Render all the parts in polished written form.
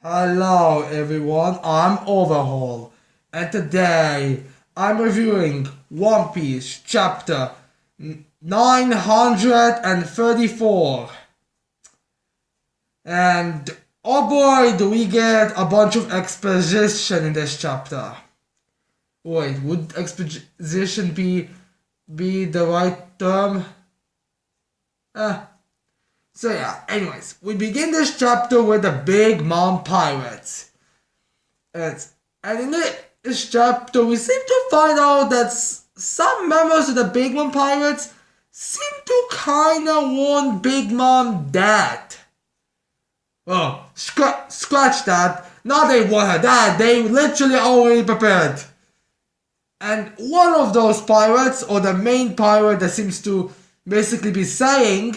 Hello everyone, I'm Overhaul, and today I'm reviewing One Piece chapter 934. And oh boy, do we get a bunch of exposition in this chapter. Wait, would exposition be the right term? Eh, So yeah, anyways, we begin this chapter with the Big Mom Pirates. And, and in this chapter, we seem to find out that some members of the Big Mom Pirates seem to kinda want Big Mom dead. Oh, scratch that. Not they want her dead, they literally already prepared. And one of those pirates, or the main pirate that seems to basically be saying,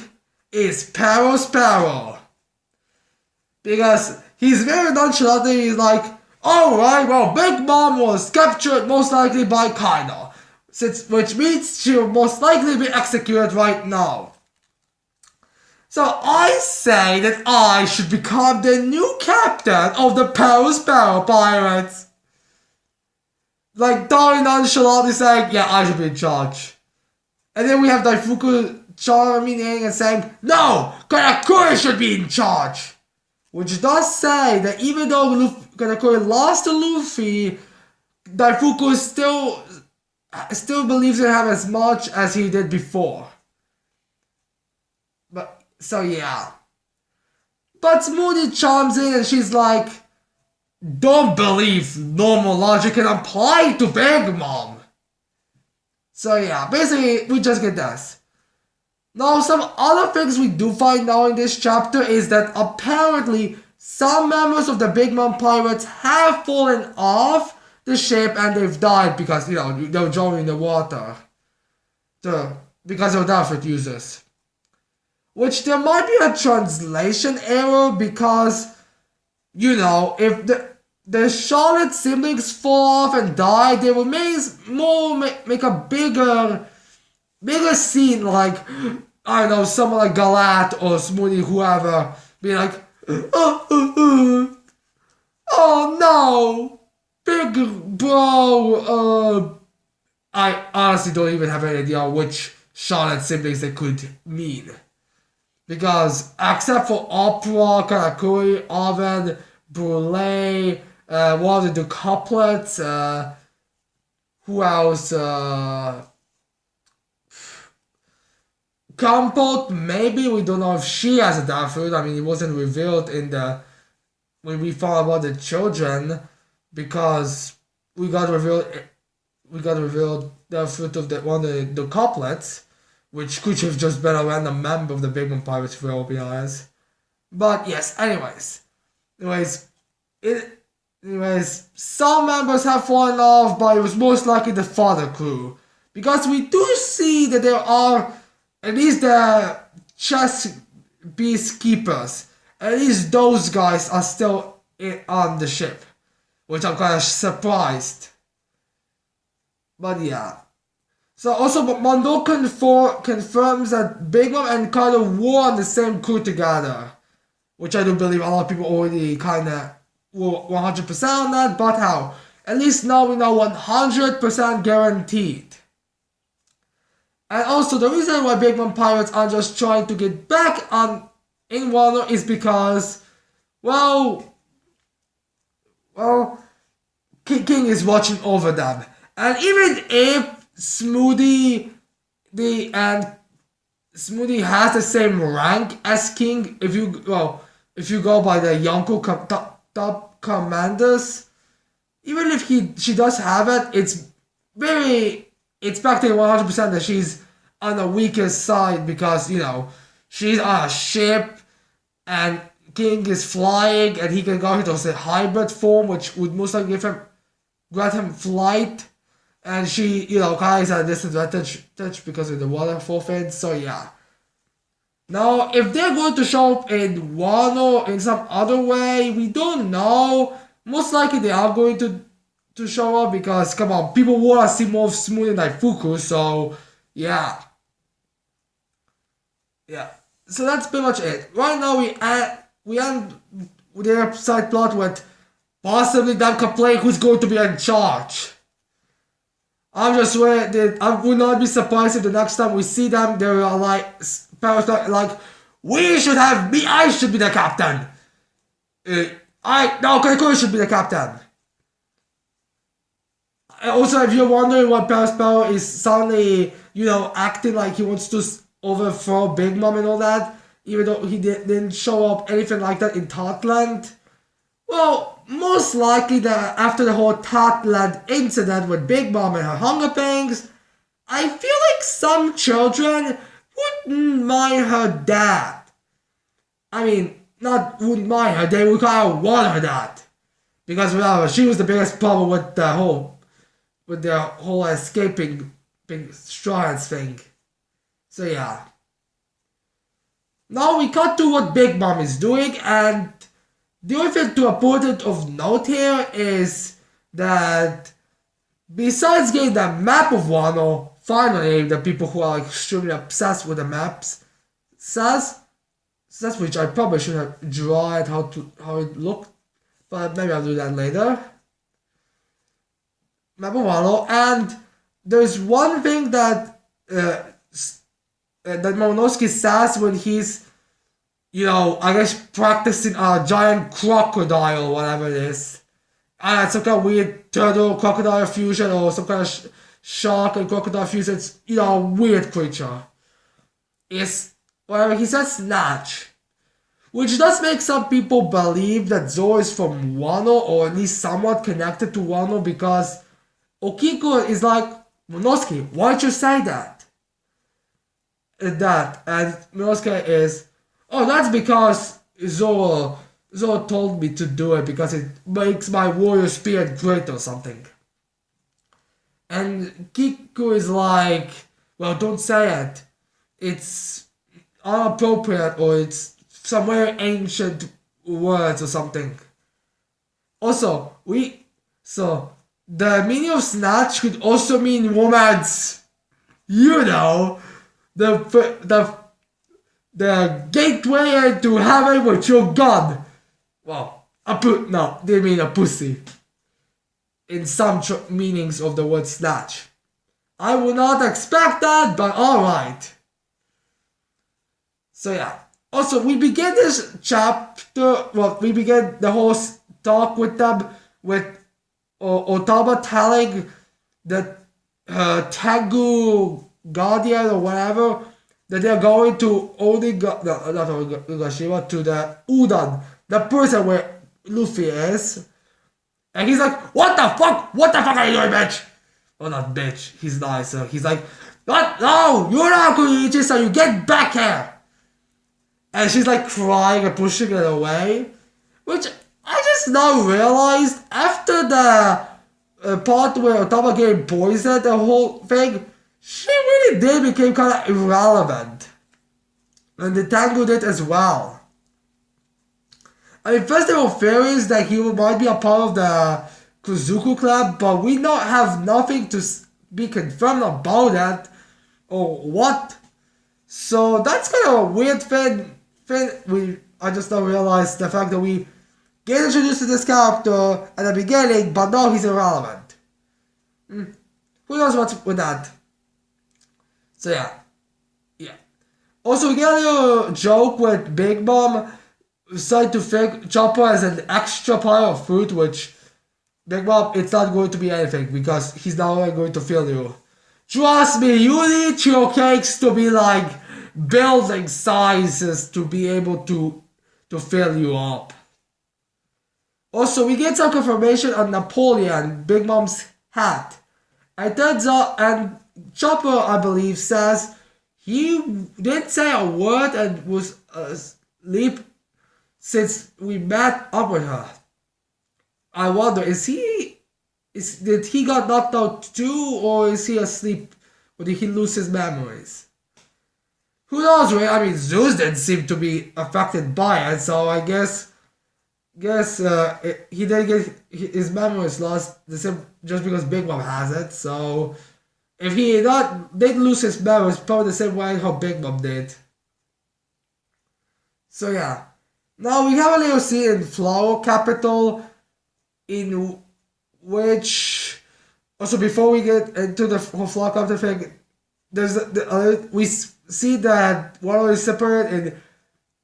is Paro Sparrow. Because he's very nonchalant, he's like, alright, well, Big Mom was captured most likely by Kaido, which means she'll most likely be executed right now. So I say that I should become the new captain of the Paro Sparrow Pirates. Like, Dari nonchalantly saying, yeah, I should be in charge. And then we have Daifuku charming and saying, no, Karakuri should be in charge. Which does say that even though Karakuri lost to Luffy, Daifuku still believes in him as much as he did before. But, so yeah. But Smoothie chimes in and she's like, don't believe normal logic can apply to Big Mom. So yeah, basically, we just get this. Now, some other things we do find out in this chapter is that apparently some members of the Big Mom Pirates have fallen off the ship and they've died because, they were drowning in the water. Because of the users. Which there might be a translation error because, if the Charlotte siblings fall off and die, they will make a bigger scene, like, I don't know, someone like Galat or Smoothie, whoever, be like, oh no, big bro, I honestly don't even have any idea which Charlotte siblings they could mean. Because, except for Opera, Karakuri, Oven, Brule, one of the couplets, who else, Compote, maybe, we don't know if she has a Darfood. I mean, it wasn't revealed when we found about the children, because we got revealed the fruit of one of the couplets, which could have just been a random member of the Big Mom Pirates, if we're all being honest. But yes, anyways, some members have fallen off, but it was most likely the father crew, because we do see that there are at least the chess peacekeepers. At least those guys are still on the ship, which I'm kind of surprised. But yeah. So also, Mondo confirms that Big Mom and Kaido were on the same crew together, which I do believe a lot of people already kind of were 100% on that. But how? At least now we know 100% guaranteed. And also, the reason why Big Mom Pirates are just trying to get back in Wano is because, King is watching over them. And even if Smoothie has the same rank as King, if you go by the Yonko top commanders, even if she does have it, it's practically 100% that she's on the weakest side because, she's on a ship and King is flying and he can go into a hybrid form, which would most likely grant him flight. And she, kind of at a disadvantage because of the water forfeit. So yeah. Now, if they're going to show up in Wano in some other way, we don't know. Most likely they are going to show up because, come on, people want to see more of Smooth and Daifuku, so yeah. Yeah. So that's pretty much it. Right now we their side plot with possibly them complaining who's going to be in charge. I'm just waiting. I would not be surprised if the next time we see them, they're like, like, we should have me. I should be the captain. Kakuri should be the captain. Also, if you're wondering why Paris Power is suddenly, acting like he wants to overthrow Big Mom and all that, even though he didn't show up anything like that in Totland. Well, most likely that after the whole Totland incident with Big Mom and her hunger pangs, I feel like some children wouldn't mind her dad. I mean, not wouldn't mind her, they would kind of want her dad. Because remember, she was the biggest problem with the whole escaping Big Straw Hats thing. So yeah. Now we cut to what Big Mom is doing, and the only thing to important of note here is that besides getting the map of Wano, finally the people who are extremely obsessed with the maps says, which I probably should have drawn how it looked, but maybe I'll do that later. Map of Wano, and there's one thing that that Momonosuke says when he's, I guess practicing a giant crocodile or whatever it is. And some kind of weird turtle crocodile fusion or some kind of shark and crocodile fusion. It's, a weird creature. It's, whatever, he says snatch. Which does make some people believe that Zoro is from Wano or at least somewhat connected to Wano because Okiko is like, Momonosuke, why'd you say that? And Momonosuke is, oh, that's because Zoro told me to do it because it makes my warrior spirit great or something. And Kiku is like, well, don't say it. It's inappropriate or it's some very ancient words or something. Also, the meaning of snatch could also mean romance. The gateway to heaven with your gun. Well, they mean a pussy. In some meanings of the word snatch. I would not expect that, but alright. So yeah. Also, we begin this chapter, we begin the whole talk with them, with Otama telling that Tengu Guardian or whatever, that they're going to Onigashima, to the Udon, the person where Luffy is. And he's like, what the fuck? What the fuck are you doing, bitch? Oh, not bitch. He's nicer. He's like, what? No, you're not going to so you get back here. And she's like crying and pushing it away. Which I just now realized after the part where Otama getting poisoned, the whole thing, she really did become kind of irrelevant. And the Tengu did as well. I mean, first there were theories that he might be a part of the Kuzuku Club, but we don't have nothing to be confirmed about that or what. So that's kind of a weird thing. I just don't realize the fact that we get introduced to this character at the beginning, but now he's irrelevant. Who knows what's with that? So yeah. Also, we get a little joke with Big Mom decided to fake Chopper as an extra pile of fruit, which Big Mom, it's not going to be anything because he's not going to fill you. Trust me, you need your cakes to be like building sizes to be able to fill you up. Also, we get some confirmation on Napoleon, Big Mom's hat. It turns out, and Chopper, I believe, says he didn't say a word and was asleep since we met up with her. I wonder, did he got knocked out too, or is he asleep, or did he lose his memories? Who knows, right? I mean, Zeus didn't seem to be affected by it, so I guess he didn't get his memories lost just because Big Mom has it. So if he did lose his memories, probably the same way how Big Mom did. So yeah, Now we have a little scene in Flower Capital in which also before we get into the Flower Capital thing, we see that Waterloo is separate in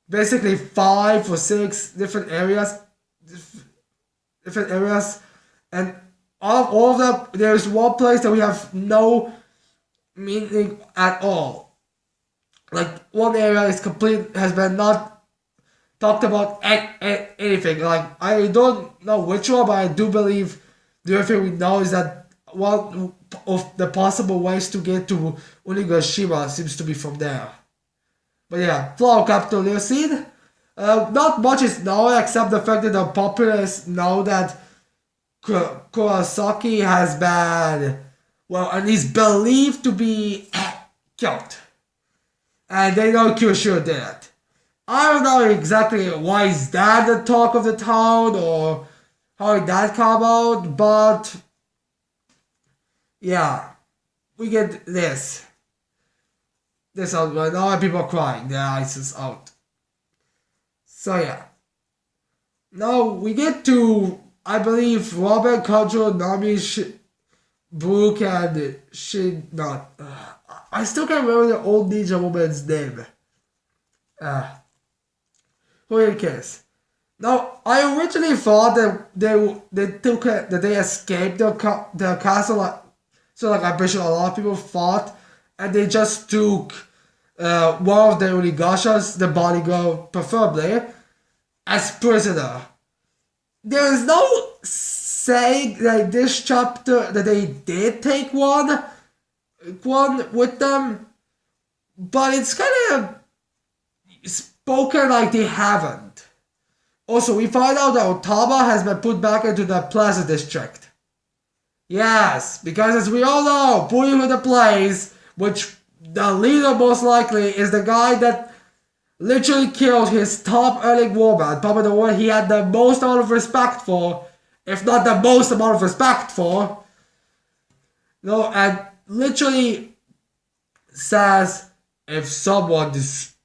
basically 5 or 6 different areas, and all of them, there's one place that we have no meaning at all. Like one area is complete has been not talked about anything. Like I don't know which one, but I do believe the other thing we know is that one of the possible ways to get to Onigashima seems to be from there. But yeah, Flower Capital Leocid. Not much is known except the fact that the populace know that Kurosaki has been, well, and he's believed to be killed. And they know Kyushu did it. I don't know exactly why is that the talk of the town or how did that come out, but yeah, we get this. This out right now, people are crying. Their eyes is out. So yeah. Now we get to, I believe, Robert, Kojo, Nami, Brooke, and not. I still can't remember the old ninja woman's name. Who cares? Now, I originally thought that they escaped the castle, so like I'm pretty sure a lot of people thought, and they just took one of the Onigashas, the bodyguard preferably, as prisoner. There is no saying that this chapter that they did take one with them, but it's kind of spoken like they haven't. Also, we find out that Otama has been put back into the Plaza District. Yes, because as we all know, putting with the place, which the leader most likely is the guy that literally killed his top earning warman, probably the one he had the most amount of respect for, if not the most amount of respect for. No, and literally says if someone is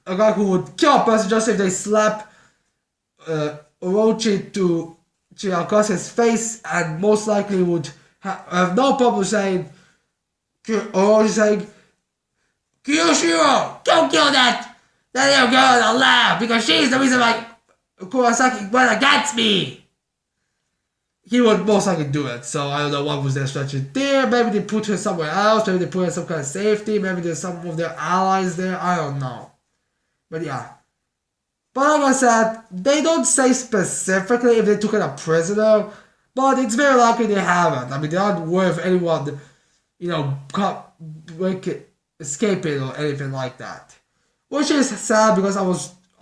a guy who would kill a person just if they slap Orochi to across his face, and most likely would have no problem saying Orochi saying, Kyoshiro, don't kill that little girl in the lab because she's the reason why Kurosaki went against me. He would most likely do it, so I don't know what was their strategy there. Maybe they put her somewhere else, maybe they put her in some kind of safety, maybe there's some of their allies there, I don't know. But yeah. But like I said, they don't say specifically if they took her a prisoner, but it's very likely they haven't. I mean, they aren't worth anyone, escaping or anything like that. Which is sad because I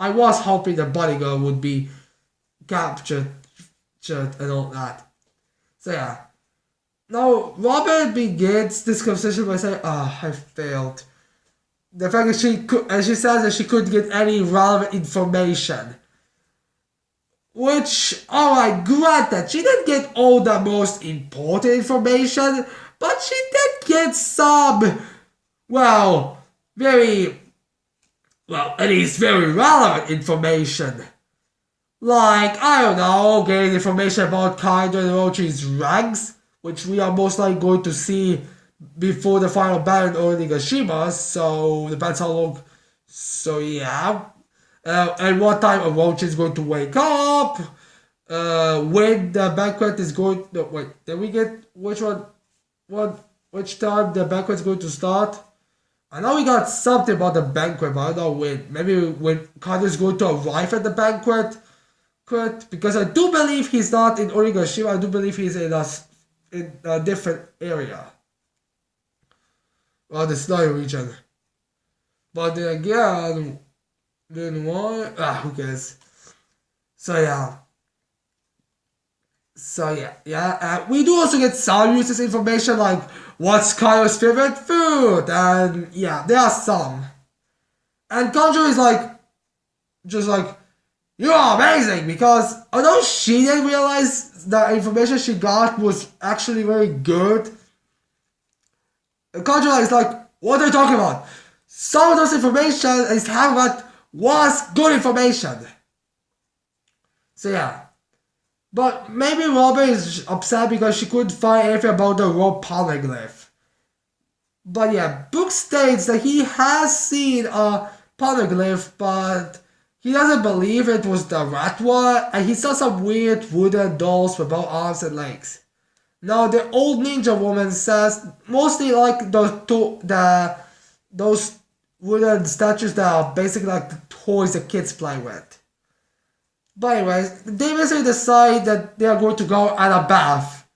was hoping the bodyguard would be captured and all that. So yeah. Now Robert begins this conversation by saying, I failed. The fact that she says that she couldn't get any relevant information. Which, alright, granted, she didn't get all the most important information, but she did get some, at least very relevant information. Like, I don't know, getting information about Kaido and Orochi's ranks, which we are most likely going to see before the final battle in Onigashima, so depends how long. So yeah. And what time Orochi is going to wake up, when the banquet is going. No, wait, did we get which time the banquet is going to start? I know we got something about the banquet, but I don't know when. Maybe when Kaido is going to arrive at the banquet. Because I do believe he's not in Onigashima. I do believe he's in a different area. Well, the snowy region. But then again, then why? Who cares? So yeah. We do also get some useless information like what's Kaido's favorite food, and yeah, there are some. And Kanjo is you are amazing, because although she didn't realize the information she got was actually very good, Kanjo is like, what are you talking about? Some of those information is how that was good information. So yeah. But maybe Robin is upset because she couldn't find anything about the rope poneglyph. But yeah, Book states that he has seen a poneglyph, but he doesn't believe it was the rat one, and he saw some weird wooden dolls without arms and legs. Now the old ninja woman says mostly like those wooden statues that are basically like the toys that kids play with. But anyways, they basically decide that they are going to go at a bath.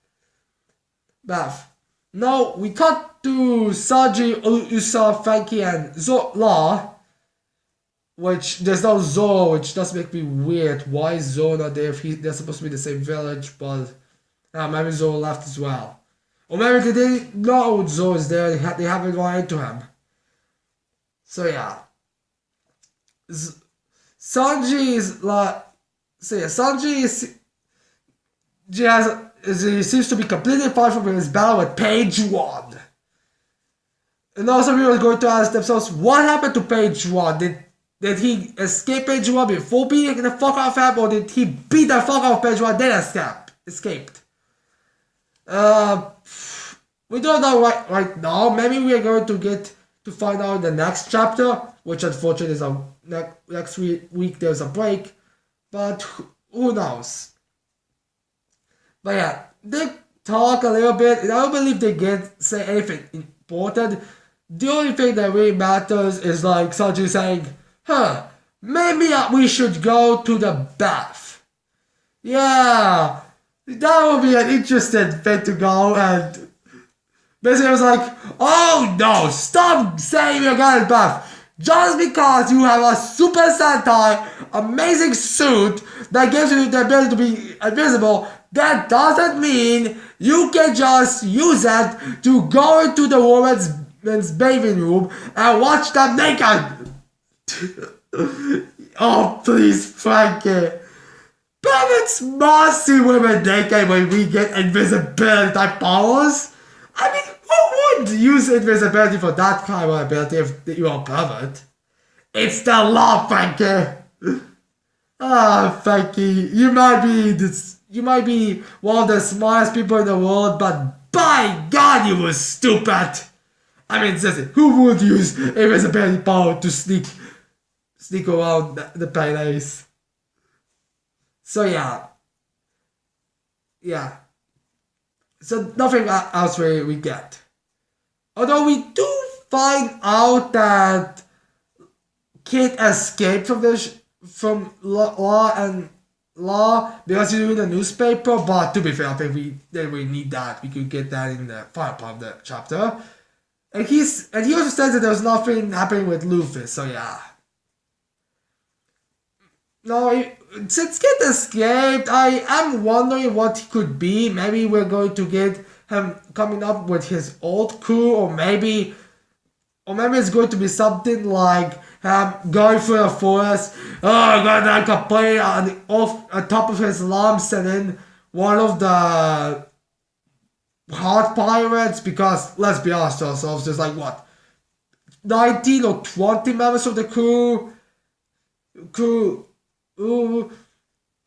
Now we cut to Saji, Usa, Frankie, and Law, which there's no Zo, which does make me weird. Why is Zo not there if they're supposed to be the same village? But maybe Zo left as well, or maybe they didn't know Zo is there. They haven't gone into him. So yeah, Sanji is like. So yeah, Sanji he seems to be completely far from his battle with Page One. And also people are going to ask themselves, what happened to Page One? Did he escape Page One before beating the fuck out of him, or did he beat the fuck out of Page One then escaped? We don't know right now. Maybe we are going to get to find out in the next chapter, which unfortunately is next week there's a break. But who knows? But yeah, they talk a little bit, and I don't believe they say anything important. The only thing that really matters is like Sanji saying, maybe we should go to the bath. Yeah, that would be an interesting thing to go, and basically I was like, oh no, stop saying you're going to the bath. Just because you have a Super Sentai amazing suit that gives you the ability to be invisible, that doesn't mean you can just use it to go into the woman's bathing room and watch them naked. Oh, please, Frankie. Parents must see women naked when we get invisibility type powers. I mean, who would use invisibility for that kind of ability if you are a pervert? It's the law, Frankie. Frankie, you might be one of the smartest people in the world, but by God, you were stupid. I mean, seriously, who would use invisibility power to sneak around the palace? So yeah. So nothing else really we get. Although we do find out that Kid escaped from law because he's in the newspaper, but to be fair, I think we didn't really need that. We could get that in the final part of the chapter. And he also says that there's nothing happening with Luffy, so yeah. Now, since Kid escaped, I am wondering what he could be. Maybe we're going to get him coming up with his old crew, or maybe it's going to be something like going through the forest, got like a plane on top of his lumps, and then one of the hard pirates, because let's be honest with ourselves, there's like what, 19 or 20 members of the crew.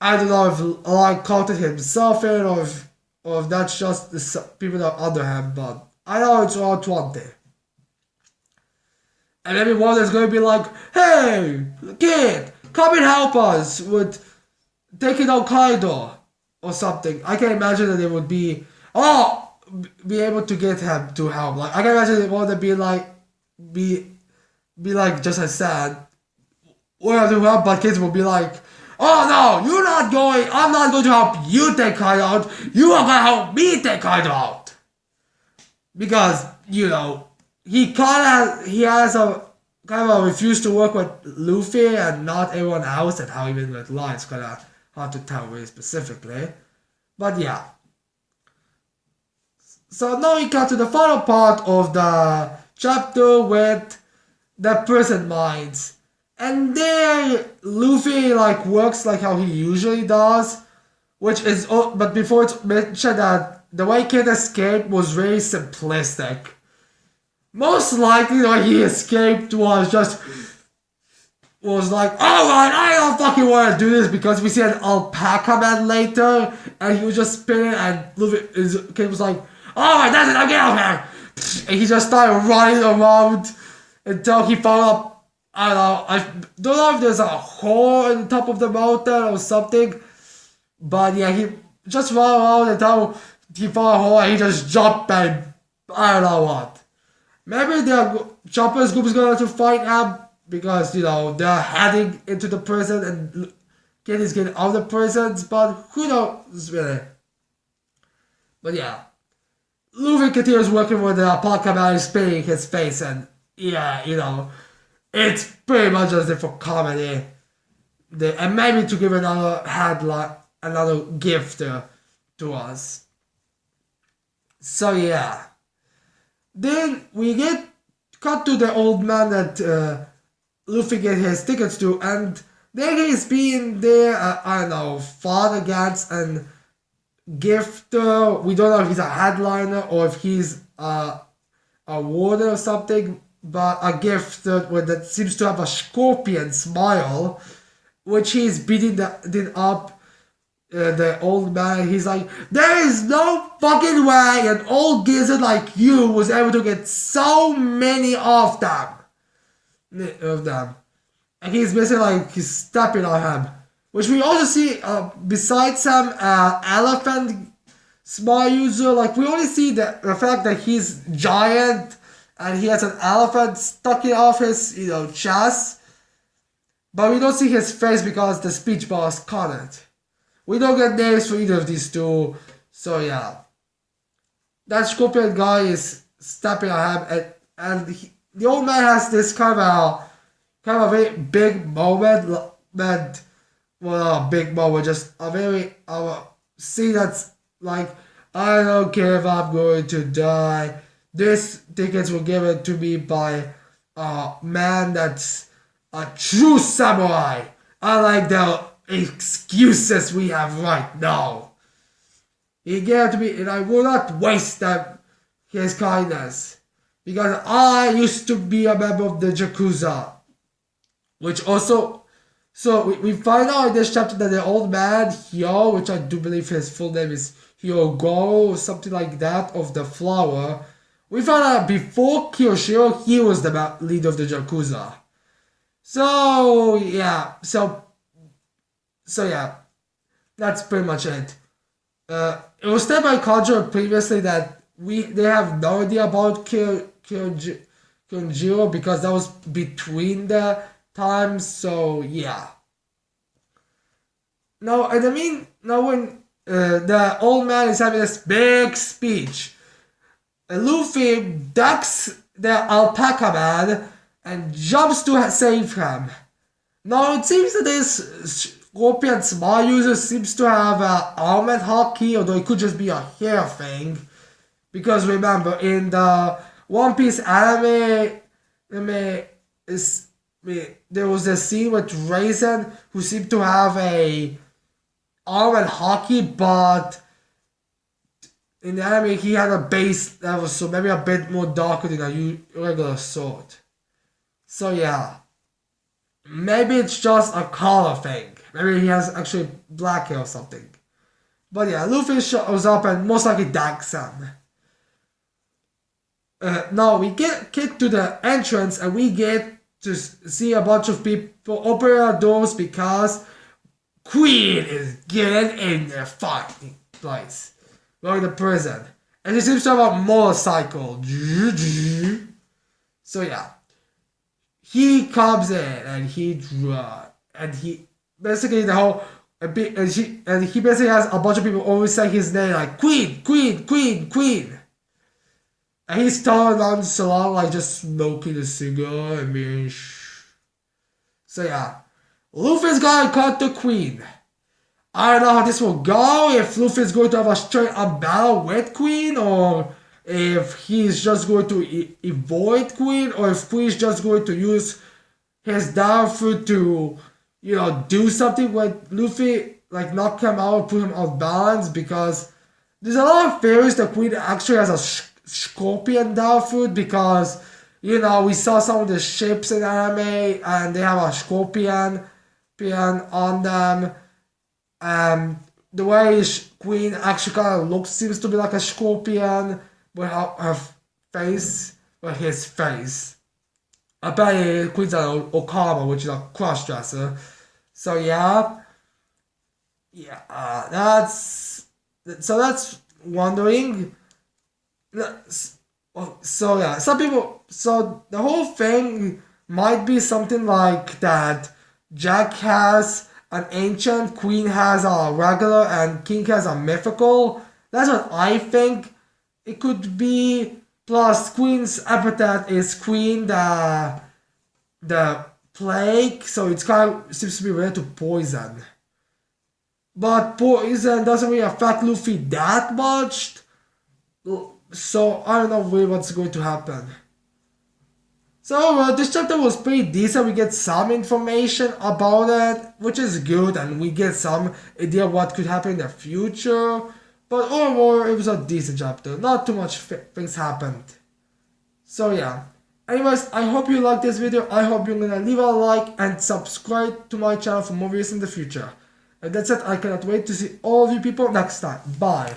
I don't know if like counted himself in, or if that's just the people that are under him, but I know it's around 20. And maybe one is going to be like, hey, Kid, come and help us with taking out Kaido, or something. I can imagine that it would be able to get him to help. Like, I can imagine it would be like just as sad. We're going to help, but kids will be like, oh no, you're not going, I'm not going to help you take Kaido out, you are going to help me take Kaido out. Because, you know, he has a kind of refuse to work with Luffy and not everyone else, and how even with Law, it's kind of hard to tell really specifically. But yeah. So now we got to the final part of the chapter with the prison mines. And there, Luffy works like how he usually does, but before it's mentioned that the way Kid escaped was very simplistic. Most likely the way he escaped was just was like, alright, I don't fucking want to do this, because we see an alpaca man later, and he was just spinning, and Luffy was like, alright, that's it, I'm getting out of here. And he just started running around until he found up, I don't know if there's a hole in the top of the mountain or something, but yeah, he just ran around until he found a hole, and he just jumped, and I don't know what. Maybe the Choppers group is going to fight him, because, they're heading into the prison and Kid is getting out of the prisons, but who knows really. But yeah, Luffy continues working with the alpaca man spinning his face, and yeah, it's pretty much just there for comedy. And maybe to give another headline, another gift to us. So yeah. Then we get cut to the old man that Luffy get his tickets to, and then he's being there, fought against and gifter. We don't know if he's a headliner or if he's a warden or something, but a gifter that seems to have a scorpion smile, which he's beating up the old man. He's like, there is no fucking way an old gizzard like you was able to get so many of them. And he's basically he's stepping on him. Which we also see, besides some elephant small user, we only see the fact that he's giant and he has an elephant stuck in off his, chest. But we don't see his face because the speech box caught it. We don't get names for either of these two, so yeah. That scorpion guy is stepping on him, and the old man has this kind of a very big moment, just a very scene that's like, I don't care if I'm going to die. These tickets were given to me by a man that's a true samurai. Unlike the excuses we have right now. He gave it to me, and I will not waste his kindness. Because I used to be a member of the Yakuza. Which also, so we find out in this chapter that the old man, Hyo, which I do believe his full name is Hyogoro, or something like that, of the flower. We found out before Kiyoshiro, he was the leader of the Yakuza. So yeah, that's pretty much it. It was said by Kanjuro previously that they have no idea about Kyojiro because that was between the times, so yeah. Now when the old man is having this big speech, Luffy ducks the alpaca man and jumps to save him. Now it seems that this Scorpion small user seems to have armored hockey, although it could just be a hair thing. Because remember, in the One Piece anime there was a scene with Raisin who seemed to have a armored hockey, but in the anime he had a base level, so maybe a bit more darker than a regular sword. So yeah. Maybe it's just a color thing. Maybe he has actually black hair or something. But yeah, Luffy shows up and most likely dunks him. Now we get to the entrance and we get to see a bunch of people open our doors because Queen is getting in the fighting place. Going to prison. And she seems to have a motorcycle. So yeah. He comes in and he basically the whole and he basically has a bunch of people always say his name like Queen, Queen, Queen, Queen. And he's talking nonchalant, like just smoking a cigar and being So yeah. Luffy's gonna cut the Queen. I don't know how this will go, if Luffy's going to have a straight up battle with Queen, or if he's just going to avoid Queen, or if Queen's just going to use his down foot to, do something with Luffy, like knock him out, put him off balance, because there's a lot of theories that Queen actually has a scorpion down foot, because You know, we saw some of the ships in anime, and they have a scorpion on them. The way Queen actually kind of looks seems to be like a scorpion with her face, with his face. Apparently, Queen's an Okama, which is a cross dresser. So yeah, that's wondering. So yeah, some people. So the whole thing might be something like that. Jack has an ancient, Queen has a regular, and King has a mythical. That's what I think it could be. Plus, Queen's epithet is Queen the plague, so it's kind of seems to be related to poison. But poison doesn't really affect Luffy that much, so I don't know really what's going to happen. So this chapter was pretty decent. We get some information about it, which is good, and we get some idea what could happen in the future. But overall, it was a decent chapter. Not too much things happened. So yeah. Anyways, I hope you liked this video. I hope you're gonna leave a like and subscribe to my channel for more videos in the future. And that's it. I cannot wait to see all of you people next time. Bye.